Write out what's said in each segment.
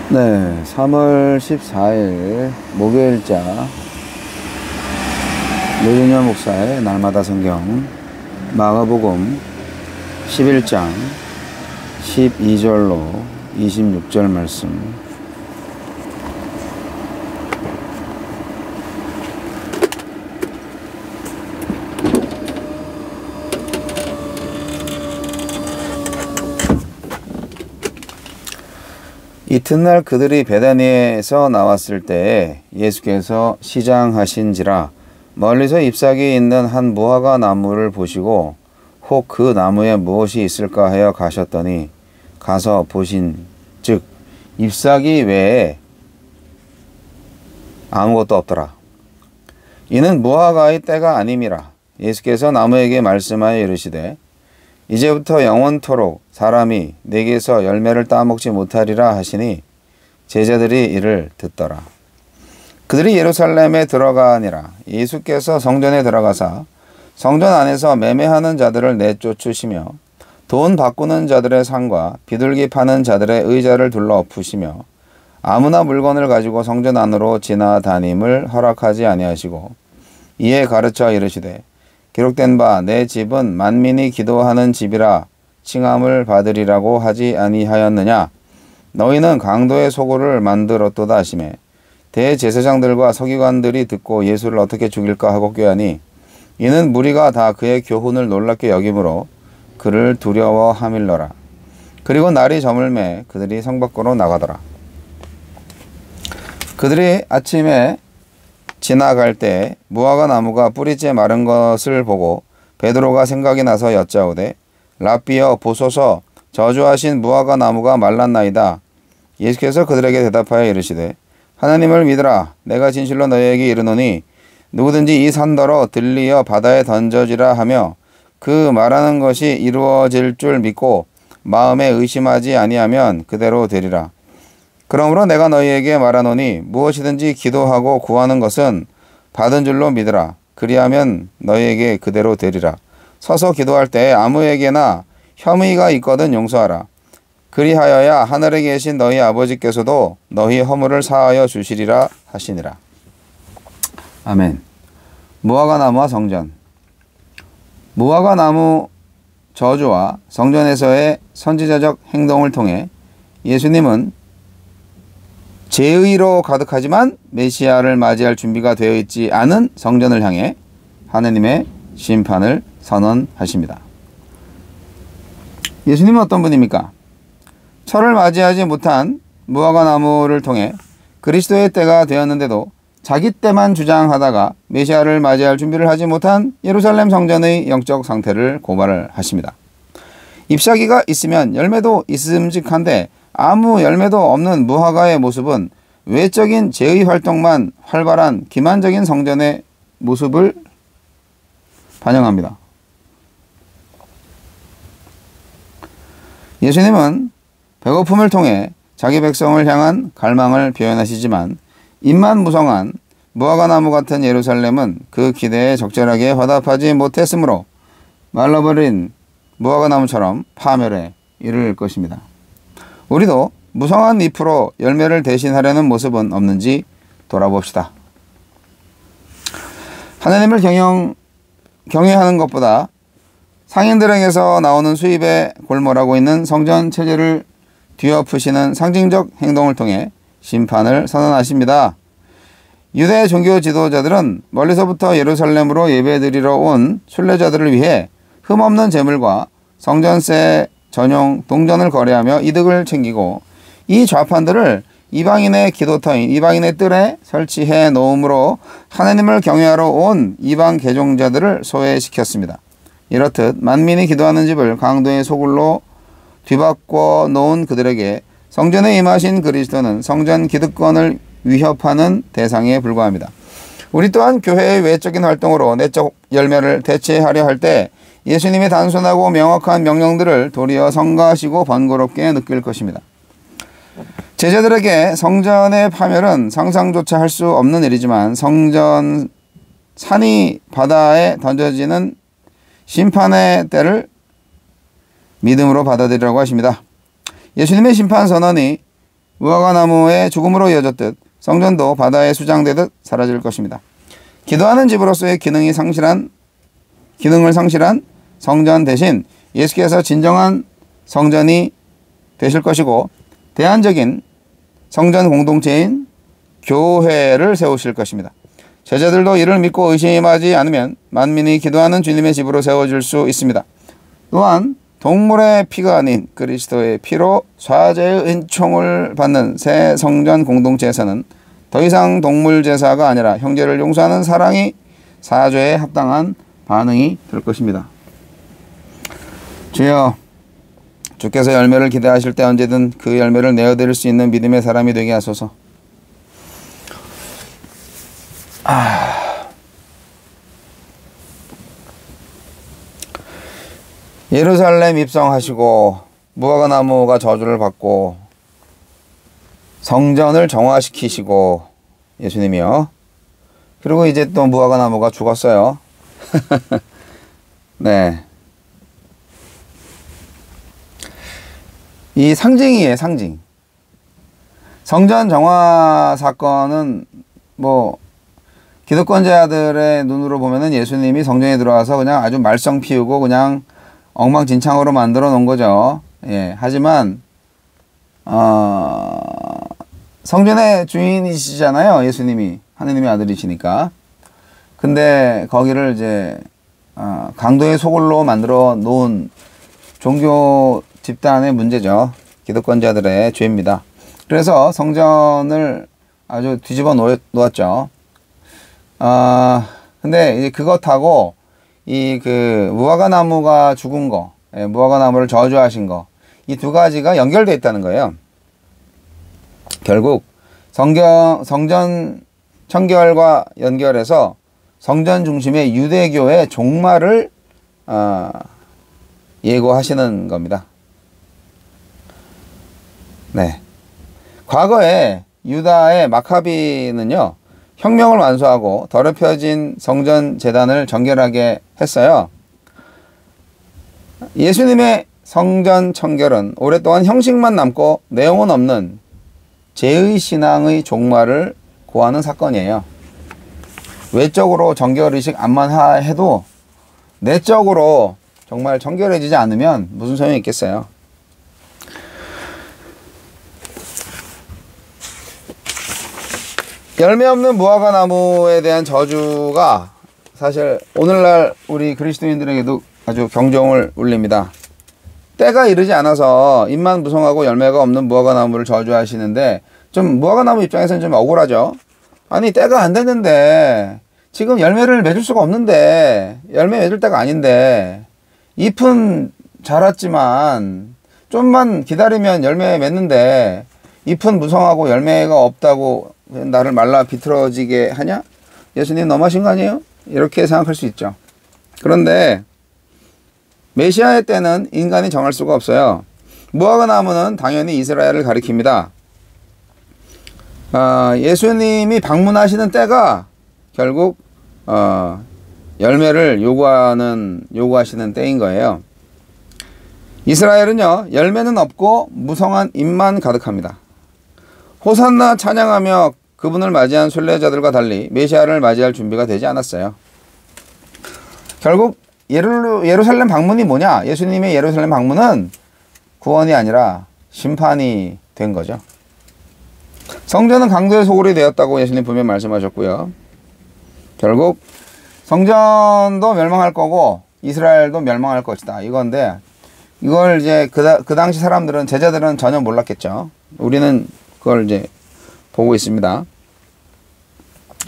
네, 3월 14일 목요일자 노준현 목사의 날마다 성경 마가복음 11장 12절로 26절 말씀. 이튿날 그들이 베다니에서 나왔을 때에 예수께서 시장하신지라 멀리서 잎사귀 있는 한 무화과 나무를 보시고 혹 그 나무에 무엇이 있을까 하여 가셨더니 가서 보신즉 잎사귀 외에 아무것도 없더라. 이는 무화과의 때가 아님이라. 예수께서 나무에게 말씀하여 이르시되 이제부터 영원토록 사람이 내게서 열매를 따먹지 못하리라 하시니 제자들이 이를 듣더라. 그들이 예루살렘에 들어가니라. 예수께서 성전에 들어가사 성전 안에서 매매하는 자들을 내쫓으시며 돈 바꾸는 자들의 상과 비둘기 파는 자들의 의자를 둘러 엎으시며 아무나 물건을 가지고 성전 안으로 지나다님을 허락하지 아니하시고 이에 가르쳐 이르시되 기록된 바 내 집은 만민이 기도하는 집이라 칭함을 받으리라고 하지 아니하였느냐. 너희는 강도의 소굴을 만들었도다 하시매 대제사장들과 서기관들이 듣고 예수를 어떻게 죽일까 하고 꾀하니 이는 무리가 다 그의 교훈을 놀랍게 여김으로 그를 두려워하밀러라. 그리고 날이 저물매 그들이 성 밖으로 나가더라. 그들이 아침에 지나갈 때 무화과 나무가 뿌리째 마른 것을 보고 베드로가 생각이 나서 여짜오되 랍비여 보소서 저주하신 무화과 나무가 말랐나이다. 예수께서 그들에게 대답하여 이르시되 하나님을 믿으라. 내가 진실로 너희에게 이르노니 누구든지 이 산더러 들리어 바다에 던져지라 하며 그 말하는 것이 이루어질 줄 믿고 마음에 의심하지 아니하면 그대로 되리라. 그러므로 내가 너희에게 말하노니 무엇이든지 기도하고 구하는 것은 받은 줄로 믿으라. 그리하면 너희에게 그대로 되리라. 서서 기도할 때 아무에게나 혐의가 있거든 용서하라. 그리하여야 하늘에 계신 너희 아버지께서도 너희 허물을 사하여 주시리라 하시니라. 아멘. 무화과 나무와 성전. 무화과 나무 저주와 성전에서의 선지자적 행동을 통해 예수님은 죄의로 가득하지만 메시아를 맞이할 준비가 되어 있지 않은 성전을 향해 하느님의 심판을 선언하십니다. 예수님은 어떤 분입니까? 철을 맞이하지 못한 무화과 나무를 통해 그리스도의 때가 되었는데도 자기 때만 주장하다가 메시아를 맞이할 준비를 하지 못한 예루살렘 성전의 영적 상태를 고발을 하십니다. 잎사귀가 있으면 열매도 있음직한데 아무 열매도 없는 무화과의 모습은 외적인 제의 활동만 활발한 기만적인 성전의 모습을 반영합니다. 예수님은 배고픔을 통해 자기 백성을 향한 갈망을 표현하시지만 입만 무성한 무화과 나무 같은 예루살렘은 그 기대에 적절하게 화답하지 못했으므로 말라버린 무화과 나무처럼 파멸에 이를 것입니다. 우리도 무성한 잎으로 열매를 대신하려는 모습은 없는지 돌아봅시다. 하나님을 경외하는 것보다 상인들에게서 나오는 수입에 골몰하고 있는 성전 체제를 뒤엎으시는 상징적 행동을 통해 심판을 선언하십니다. 유대 종교 지도자들은 멀리서부터 예루살렘으로 예배드리러 온 순례자들을 위해 흠없는 제물과 성전세 전용 동전을 거래하며 이득을 챙기고 이 좌판들을 이방인의 기도터인 이방인의 뜰에 설치해 놓음으로 하나님을 경외하러 온 이방 개종자들을 소외시켰습니다. 이렇듯 만민이 기도하는 집을 강도의 소굴로 뒤바꿔 놓은 그들에게 성전에 임하신 그리스도는 성전 기득권을 위협하는 대상에 불과합니다. 우리 또한 교회의 외적인 활동으로 내적 열매를 대체하려 할 때 예수님의 단순하고 명확한 명령들을 도리어 성가시고 번거롭게 느낄 것입니다. 제자들에게 성전의 파멸은 상상조차 할 수 없는 일이지만 성전 산이 바다에 던져지는 심판의 때를 믿음으로 받아들이라고 하십니다. 예수님의 심판 선언이 무화과나무의 죽음으로 이어졌듯 성전도 바다에 수장되듯 사라질 것입니다. 기도하는 집으로서의 기능을 상실한 성전 대신 예수께서 진정한 성전이 되실 것이고 대안적인 성전 공동체인 교회를 세우실 것입니다. 제자들도 이를 믿고 의심하지 않으면 만민이 기도하는 주님의 집으로 세워질 수 있습니다. 또한 동물의 피가 아닌 그리스도의 피로 사죄의 은총을 받는 새 성전 공동체에서는 더 이상 동물 제사가 아니라 형제를 용서하는 사랑이 사죄에 합당한 반응이 될 것입니다. 주여, 주께서 열매를 기대하실 때 언제든 그 열매를 내어드릴 수 있는 믿음의 사람이 되게 하소서. 예루살렘 입성하시고 무화과나무가 저주를 받고 성전을 정화시키시고 예수님이요. 그리고 이제 또 무화과나무가 죽었어요. 네. 이 상징이에요, 상징. 성전 정화 사건은 뭐 기득권자들의 눈으로 보면은 예수님이 성전에 들어와서 그냥 아주 말썽 피우고 그냥 엉망진창으로 만들어 놓은 거죠. 예. 하지만 성전의 주인이시잖아요, 예수님이. 하느님의 아들이시니까. 근데 거기를 이제 강도의 소굴로 만들어 놓은 종교 집단의 문제죠. 기득권자들의 죄입니다. 그래서 성전을 아주 뒤집어 놓았죠. 근데 이제 그것하고 이 그 무화과나무가 죽은 거, 무화과나무를 저주하신 거, 이 두 가지가 연결되어 있다는 거예요. 결국 성전 청결과 연결해서 성전 중심의 유대교의 종말을 예고하시는 겁니다. 네. 과거에 유다의 마카비는요, 혁명을 완수하고 더럽혀진 성전 제단을 정결하게 했어요. 예수님의 성전 청결은 오랫동안 형식만 남고 내용은 없는 제의 신앙의 종말을 고하는 사건이에요. 외적으로 정결의식 안만 해도 내적으로 정말 정결해지지 않으면 무슨 소용이 있겠어요. 열매 없는 무화과나무에 대한 저주가 사실 오늘날 우리 그리스도인들에게도 아주 경종을 울립니다. 때가 이르지 않아서 잎만 무성하고 열매가 없는 무화과나무를 저주하시는데 좀 무화과나무 입장에서는 좀 억울하죠. 아니, 때가 안 됐는데 지금 열매를 맺을 수가 없는데, 열매 맺을 때가 아닌데, 잎은 자랐지만 좀만 기다리면 열매 맺는데 잎은 무성하고 열매가 없다고 나를 말라 비틀어지게 하냐? 예수님 너무하신 거 아니에요? 이렇게 생각할 수 있죠. 그런데 메시아의 때는 인간이 정할 수가 없어요. 무화과나무는 당연히 이스라엘을 가리킵니다. 예수님이 방문하시는 때가 결국 열매를 요구하시는 때인 거예요. 이스라엘은요, 열매는 없고 무성한 잎만 가득합니다. 호산나 찬양하며 그분을 맞이한 순례자들과 달리 메시아를 맞이할 준비가 되지 않았어요. 결국 예루살렘 방문이 뭐냐? 예수님의 예루살렘 방문은 구원이 아니라 심판이 된 거죠. 성전은 강도의 소굴이 되었다고 예수님 분명히 말씀하셨고요. 결국 성전도 멸망할 거고 이스라엘도 멸망할 것이다, 이건데, 이걸 이제 그 당시 사람들은, 제자들은 전혀 몰랐겠죠. 우리는 그걸 이제 보고 있습니다.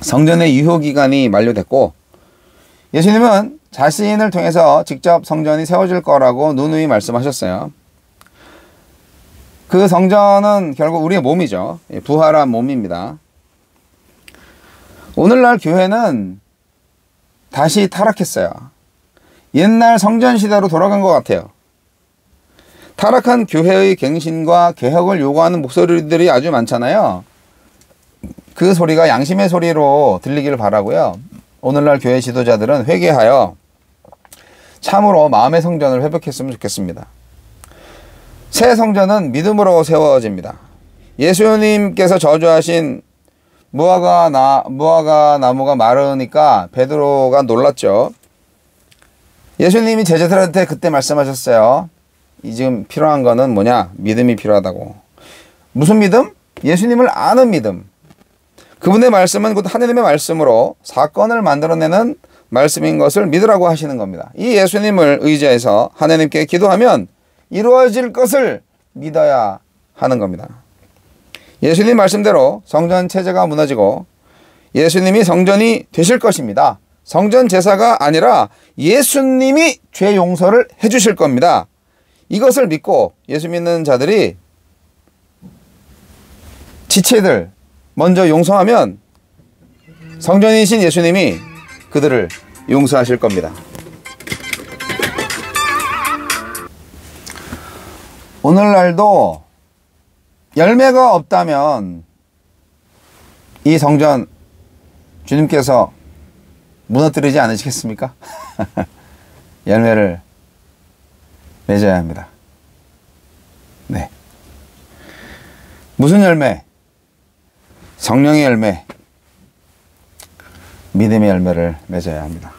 성전의 유효기간이 만료됐고 예수님은 자신을 통해서 직접 성전이 세워질 거라고 누누이 말씀하셨어요. 그 성전은 결국 우리의 몸이죠. 부활한 몸입니다. 오늘날 교회는 다시 타락했어요. 옛날 성전 시대로 돌아간 것 같아요. 타락한 교회의 갱신과 개혁을 요구하는 목소리들이 아주 많잖아요. 그 소리가 양심의 소리로 들리기를 바라고요. 오늘날 교회 지도자들은 회개하여 참으로 마음의 성전을 회복했으면 좋겠습니다. 새 성전은 믿음으로 세워집니다. 예수님께서 저주하신 무화과 나무가 마르니까 베드로가 놀랐죠. 예수님이 제자들한테 그때 말씀하셨어요. 지금 필요한 거는 뭐냐? 믿음이 필요하다고. 무슨 믿음? 예수님을 아는 믿음. 그분의 말씀은 곧 하느님의 말씀으로 사건을 만들어내는 말씀인 것을 믿으라고 하시는 겁니다. 이 예수님을 의지해서 하느님께 기도하면 이루어질 것을 믿어야 하는 겁니다. 예수님 말씀대로 성전 체제가 무너지고 예수님이 성전이 되실 것입니다. 성전 제사가 아니라 예수님이 죄 용서를 해주실 겁니다. 이것을 믿고 예수 믿는 자들이 지체들 먼저 용서하면 성전이신 예수님이 그들을 용서하실 겁니다. 오늘날도 열매가 없다면 이 성전 주님께서 무너뜨리지 않으시겠습니까? 열매를 맺어야 합니다. 네. 무슨 열매? 성령의 열매, 믿음의 열매를 맺어야 합니다.